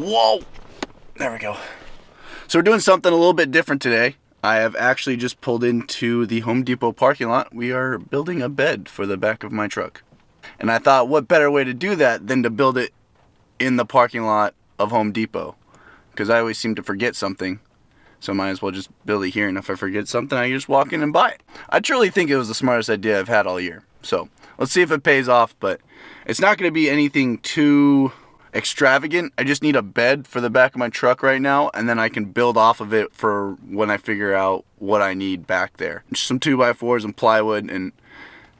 Whoa! There we go. So we're doing something a little bit different today. I have actually just pulled into the Home Depot parking lot. We are building a bed for the back of my truck. And I thought, what better way to do that than to build it in the parking lot of Home Depot? Because I always seem to forget something. So I might as well just build it here, and if I forget something, I can just walk in and buy it. I truly think it was the smartest idea I've had all year. So let's see if it pays off, but it's not going to be anything too extravagant. I just need a bed for the back of my truck right now, and then I can build off of it for when I figure out what I need back there. Just some 2x4s and plywood, and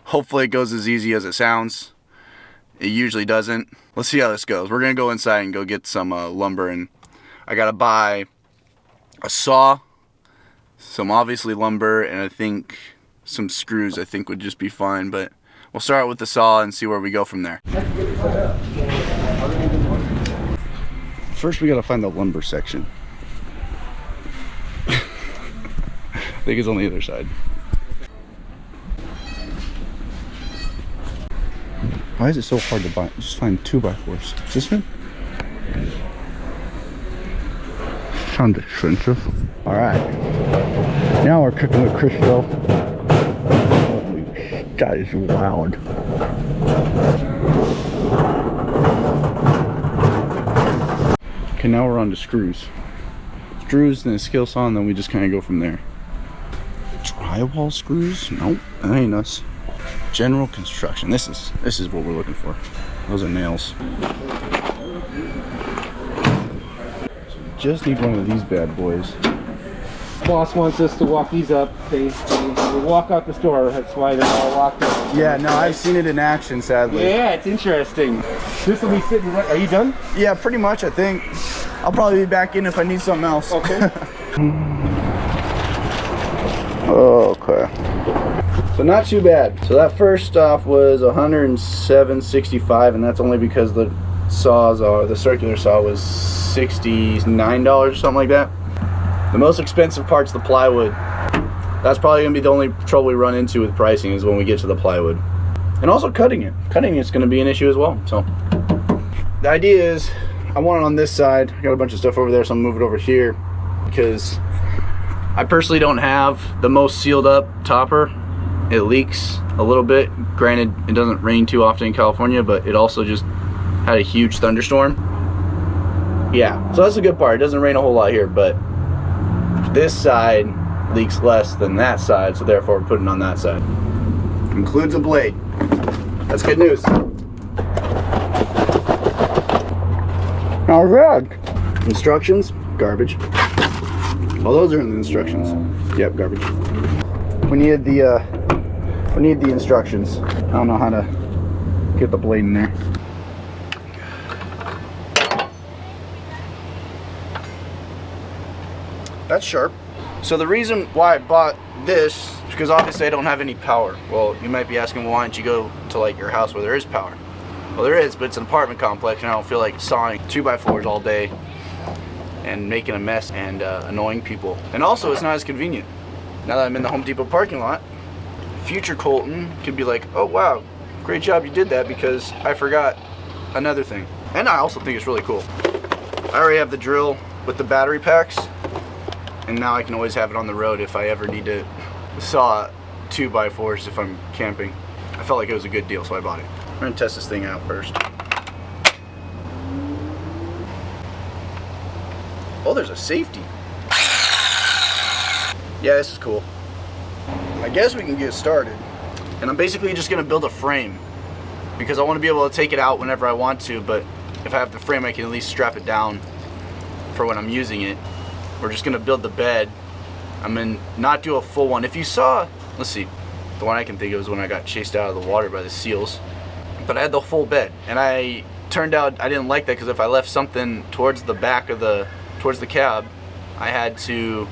hopefully it goes as easy as it sounds. It usually doesn't. Let's see how this goes. We're going to go inside and go get some lumber, and I got to buy a saw, some obviously lumber, and I think some screws I think would just be fine, but we'll start with the saw and see where we go from there. First we gotta find the lumber section. I think it's on the other side. Why is it so hard to buy? Just find 2x4s. Is this one? Sounds expensive. Alright. Now we're cooking with Crisco. Holy, that is loud. Okay, now we're on to screws. Screws and a skill saw, and then we just kind of go from there. Drywall screws? Nope, that ain't us. General construction. This is what we're looking for. Those are nails. Just need one of these bad boys. Boss wants us to walk these up. They walk out the store. That's why they're all locked up. Yeah, no, I've seen it in action, sadly. Yeah, it's interesting. This will be sitting right. Are you done? Yeah, pretty much, I think. I'll probably be back in if I need something else. Okay. Okay. So not too bad. So that first stop was $107.65, and that's only because the circular saw was $69 or something like that. The most expensive part's the plywood. That's probably gonna be the only trouble we run into with pricing, is when we get to the plywood. And also cutting it. Cutting it's gonna be an issue as well. So the idea is I want it on this side. I got a bunch of stuff over there, so I'm gonna move it over here because I personally don't have the most sealed up topper. It leaks a little bit. Granted, it doesn't rain too often in California, but it also just had a huge thunderstorm. Yeah, so that's the good part. It doesn't rain a whole lot here, but this side leaks less than that side, so therefore we're putting it on that side. Includes a blade. That's good news. Not bad. Instructions, garbage. Well, those are in the instructions. Yep, garbage. We need the instructions. I don't know how to get the blade in there. That's sharp. So the reason why I bought this is because obviously I don't have any power. Well, you might be asking, well, why don't you go to like your house where there is power? Well, there is, but it's an apartment complex, and I don't feel like sawing 2x4s all day and making a mess and annoying people. And also, it's not as convenient. Now that I'm in the Home Depot parking lot, future Colton could be like, oh wow, great job you did that, because I forgot another thing. And I also think it's really cool. I already have the drill with the battery packs, and now I can always have it on the road if I ever need to saw 2x4s if I'm camping. I felt like it was a good deal, so I bought it. I'm gonna test this thing out first. Oh, there's a safety. Yeah, this is cool. I guess we can get started. And I'm basically just gonna build a frame because I want to be able to take it out whenever I want to, but if I have the frame, I can at least strap it down for when I'm using it. We're just gonna build the bed. I'm gonna not do a full one. If you saw, let's see, the one I can think of is when I got chased out of the water by the seals. But I had the full bed, and I turned out I didn't like that, because if I left something towards the back of towards the cab, I had to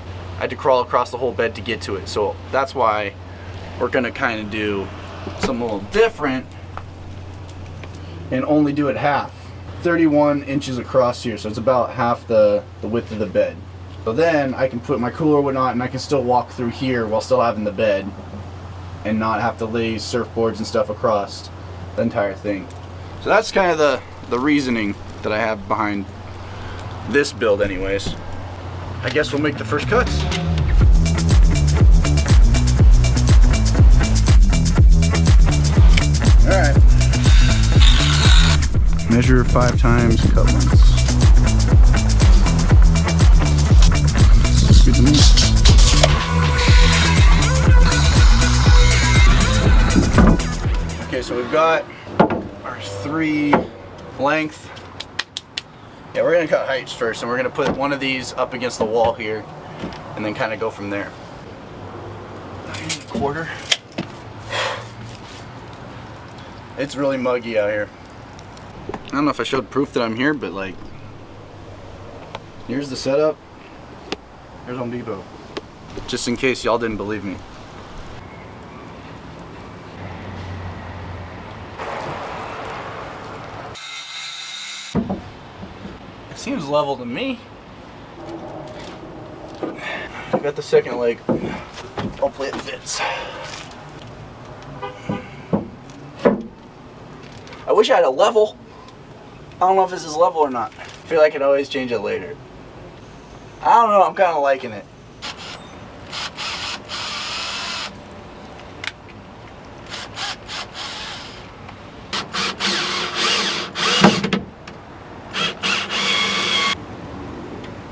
crawl across the whole bed to get to it. So that's why we're gonna kind of do something a little different and only do it half. 31 inches across here, so it's about half the width of the bed. So then I can put my cooler or whatnot, and I can still walk through here while still having the bed and not have to lay surfboards and stuff across the entire thing. So that's kind of the reasoning that I have behind this build anyways. I guess we'll make the first cuts. All right. Measure 5 times, cut once. Good to me. Okay, so we've got our 3 length. Yeah, we're gonna cut heights first, and we're gonna put one of these up against the wall here, and then kind of go from there. 9 1/4. It's really muggy out here. I don't know if I showed proof that I'm here, but like, here's the setup. Here's Home Depot. Just in case y'all didn't believe me. It seems level to me. I got the second leg. Hopefully it fits. I wish I had a level. I don't know if this is level or not. I feel like I can always change it later. I don't know, I'm kind of liking it.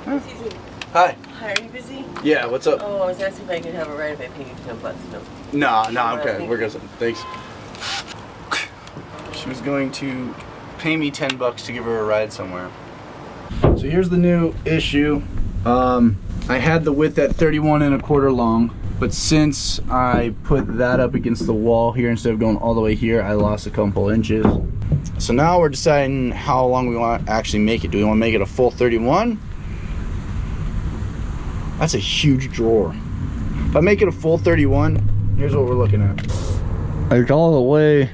Excuse me. Hi. Hi, are you busy? Yeah, what's up? Oh, I was asking if I could have a ride if I paid you $10. No, No. I'm okay. We're good. Thanks. She was going to pay me $10 to give her a ride somewhere. So here's the new issue. I had the width at 31 1/4 long, but since I put that up against the wall here instead of going all the way here, I lost a couple inches. So now we're deciding how long we want to actually make it. Do we want to make it a full 31? That's a huge drawer. If I make it a full 31, here's what we're looking at. Like all the way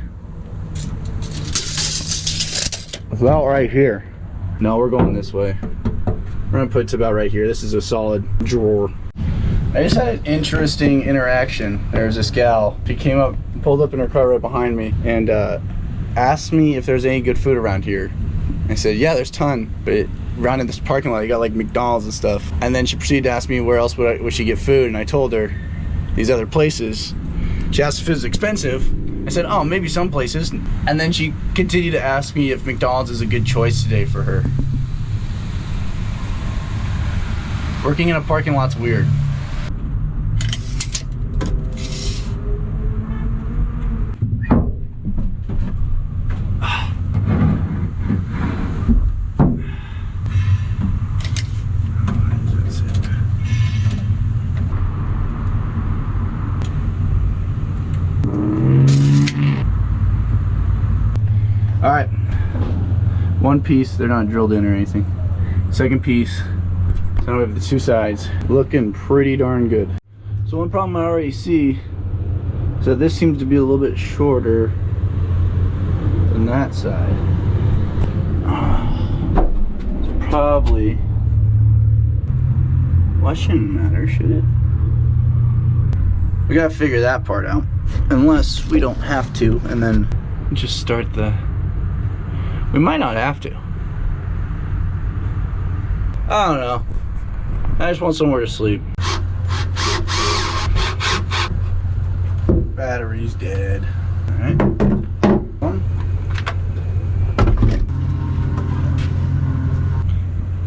about right here. No, we're going this way. We're gonna put it to about right here. This is a solid drawer. I just had an interesting interaction. There's this gal. She came up, pulled up in her car right behind me, and asked me if there's any good food around here. I said, yeah, there's a ton, but around in this parking lot, you got like McDonald's and stuff. And then she proceeded to ask me where else would she get food, and I told her these other places. She asked if it was expensive. I said, oh, maybe some places. And then she continued to ask me if McDonald's is a good choice today for her. Working in a parking lot's weird. All right, one piece, they're not drilled in or anything. Second piece, so now we have the 2 sides, looking pretty darn good. So one problem I already see is that this seems to be a little bit shorter than that side. It's probably, well, it shouldn't matter, should it? We gotta figure that part out, unless we don't have to, and then just start the, we might not have to. I don't know. I just want somewhere to sleep. Battery's dead. Alright.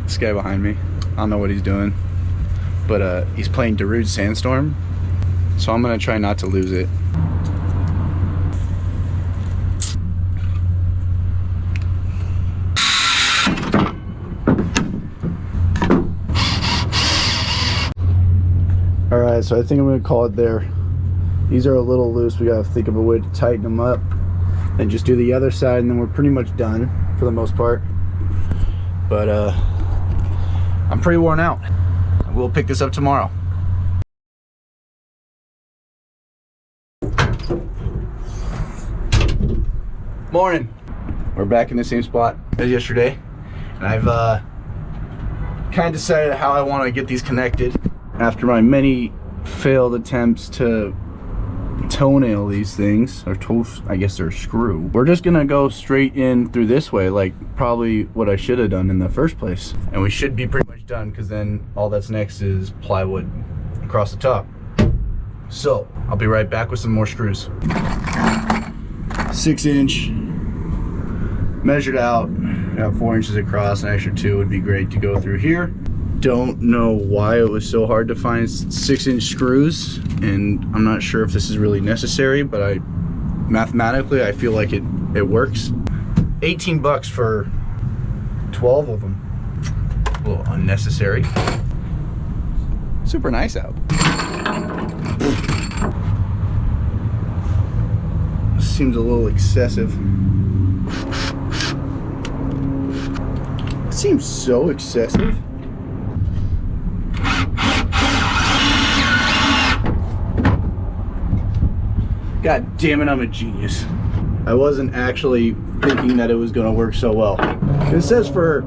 This guy behind me, I don't know what he's doing, but he's playing Darude Sandstorm, so I'm gonna try not to lose it. Alright, so I think I'm going to call it there. These are a little loose. We got to think of a way to tighten them up. And just do the other side, and then we're pretty much done for the most part. But I'm pretty worn out. We'll pick this up tomorrow. Morning. We're back in the same spot as yesterday. And I've kind of decided how I want to get these connected. After my many failed attempts to toenail these things, or I guess they're a screw. We're just gonna go straight in through this way, like probably what I should have done in the first place. And we should be pretty much done, because then all that's next is plywood across the top. So I'll be right back with some more screws. 6-inch, measured out, got 4 inches across, an extra 2 would be great to go through here. Don't know why it was so hard to find 6-inch screws, and I'm not sure if this is really necessary, but mathematically I feel like it works. 18 bucks for 12 of them. A little unnecessary. Super nice out. Seems a little excessive. It seems so excessive. God damn it, I'm a genius. I wasn't actually thinking that it was gonna work so well. It says for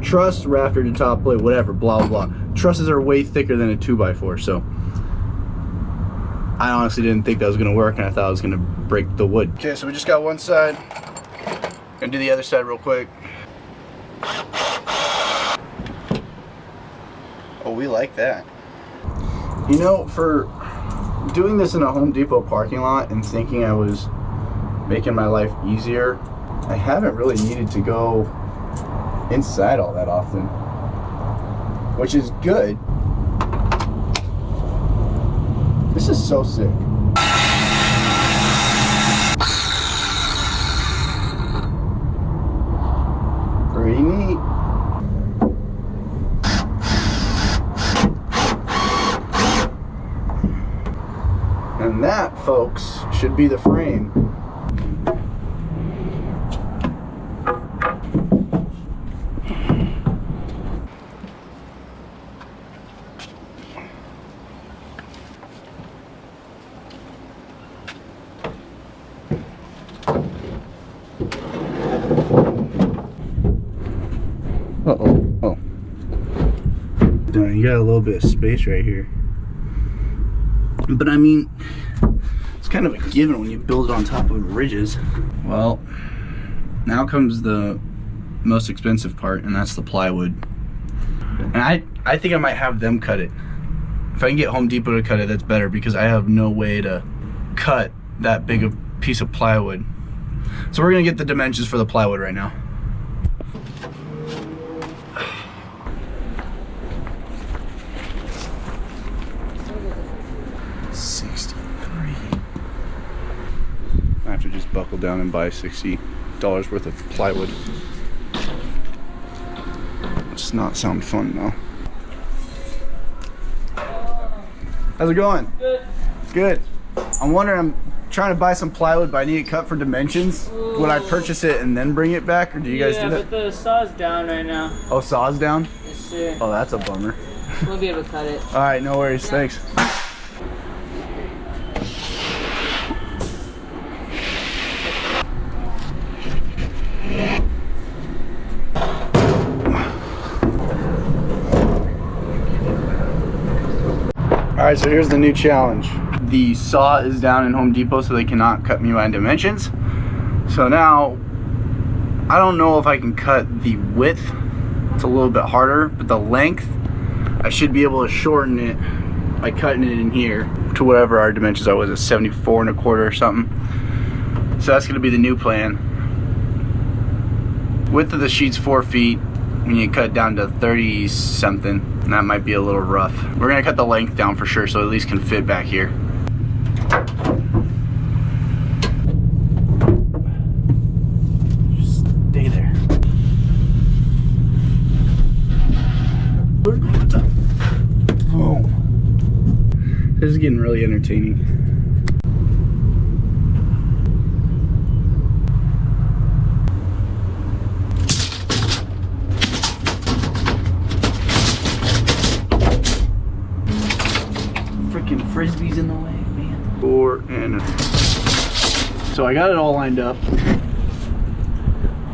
truss, rafter to top plate, whatever, blah, blah, blah. Trusses are way thicker than a 2x4, so I honestly didn't think that was gonna work, and I thought I was gonna break the wood. Okay, so we just got one side. Gonna do the other side real quick. Oh, we like that. You know, for doing this in a Home Depot parking lot and thinking I was making my life easier, I haven't really needed to go inside all that often, which is good. This is so sick. Pretty neat. And that, folks, should be the frame. Uh-oh. Oh. Done. You got a little bit of space right here. But I mean, it's kind of a given when you build it on top of ridges. Well, now comes the most expensive part, and that's the plywood. And I think I might have them cut it. If I can get Home Depot to cut it, that's better, because I have no way to cut that big a piece of plywood. So we're gonna get the dimensions for the plywood right now. I have to just buckle down and buy $60 worth of plywood. It does not sound fun though. How's it going? Good. Good. I'm wondering, I'm trying to buy some plywood, but I need it cut for dimensions. Would I purchase it and then bring it back, or do you guys do that? Yeah, but the saw's down right now. Oh, saw's down? Yes, sir. Oh, that's a bummer. We'll be able to cut it. All right, no worries. Thanks. Alright, so here's the new challenge. The saw is down in Home Depot, so they cannot cut me by dimensions. So now, I don't know if I can cut the width. It's a little bit harder, but the length, I should be able to shorten it by cutting it in here to whatever our dimensions are. Was it 74 1/4 or something? So that's gonna be the new plan. Width of the sheet's 4 feet. When you cut down to 30 something, and that might be a little rough. We're gonna cut the length down for sure, so at least can fit back here. Just stay there. Boom. This is getting really entertaining. Frisbee's in the way, man. So I got it all lined up.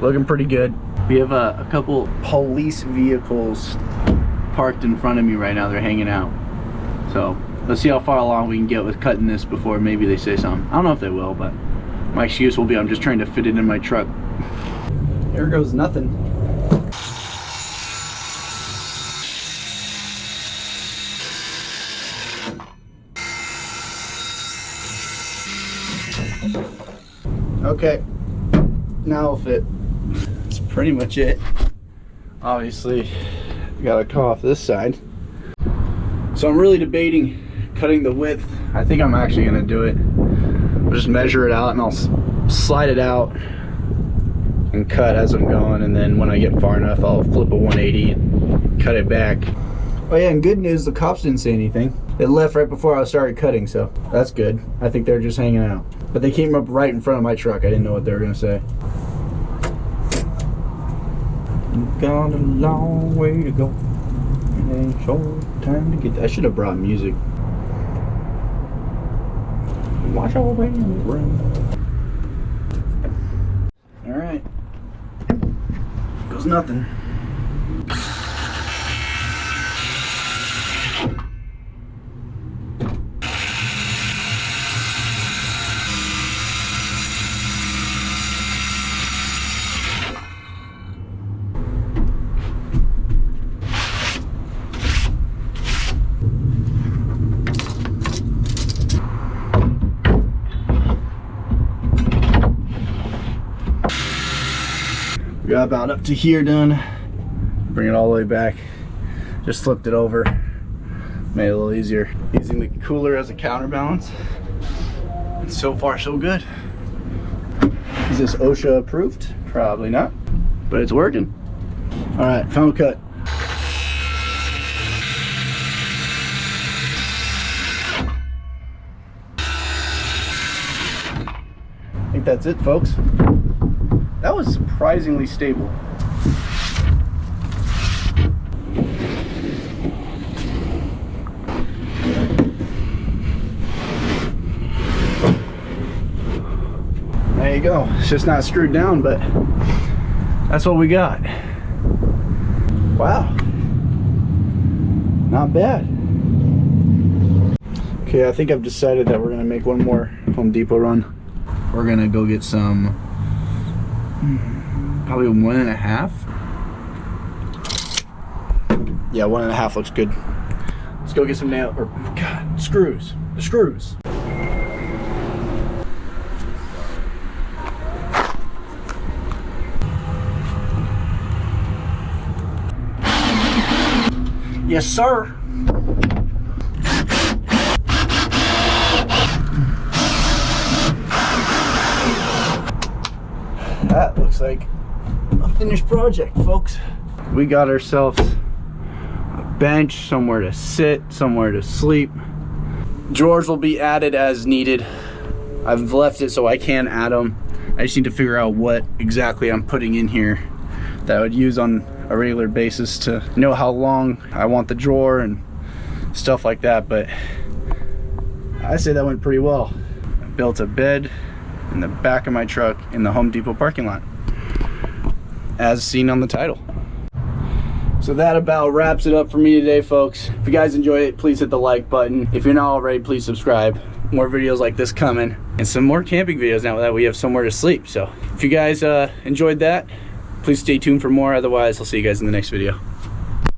Looking pretty good. We have a couple police vehicles parked in front of me right now. They're hanging out. So let's see how far along we can get with cutting this before maybe they say something. I don't know if they will, but my excuse will be I'm just trying to fit it in my truck. There goes nothing. Okay, now it'll fit. That's pretty much it. Obviously, gotta cut off this side. So I'm really debating cutting the width. I think I'm actually gonna do it. I'll just measure it out and I'll slide it out and cut as I'm going, and then when I get far enough I'll flip a 180 and cut it back. Oh yeah, and good news, the cops didn't say anything. They left right before I started cutting, so that's good. I think they're just hanging out. But they came up right in front of my truck. I didn't know what they were gonna say. Got a long way to go, and a short time to get there. I should have brought music. Watch out when you run. All right, goes nothing. We got about up to here done. Bring it all the way back. Just flipped it over. Made it a little easier. Using the cooler as a counterbalance. And so far so good. Is this OSHA approved? Probably not. But it's working. Alright, final cut. I think that's it, folks. That was surprisingly stable. There you go. It's just not screwed down, but that's what we got. Wow. Not bad. Okay, I think I've decided that we're gonna make one more Home Depot run. We're gonna go get some probably 1.5. Yeah, 1.5 looks good. Let's go get some screws. The screws. Yes, sir. That looks like a finished project, folks. We got ourselves a bench, somewhere to sit, somewhere to sleep. Drawers will be added as needed. I've left it so I can add them. I just need to figure out what exactly I'm putting in here that I would use on a regular basis to know how long I want the drawer and stuff like that. But I say that went pretty well. I built a bed in the back of my truck in the Home Depot parking lot, as seen on the title. So that about wraps it up for me today, folks. If you guys enjoy it, please hit the like button. If you're not already, please subscribe. More videos like this coming, and some more camping videos now that we have somewhere to sleep. So if you guys enjoyed that, please stay tuned for more. Otherwise, I'll see you guys in the next video.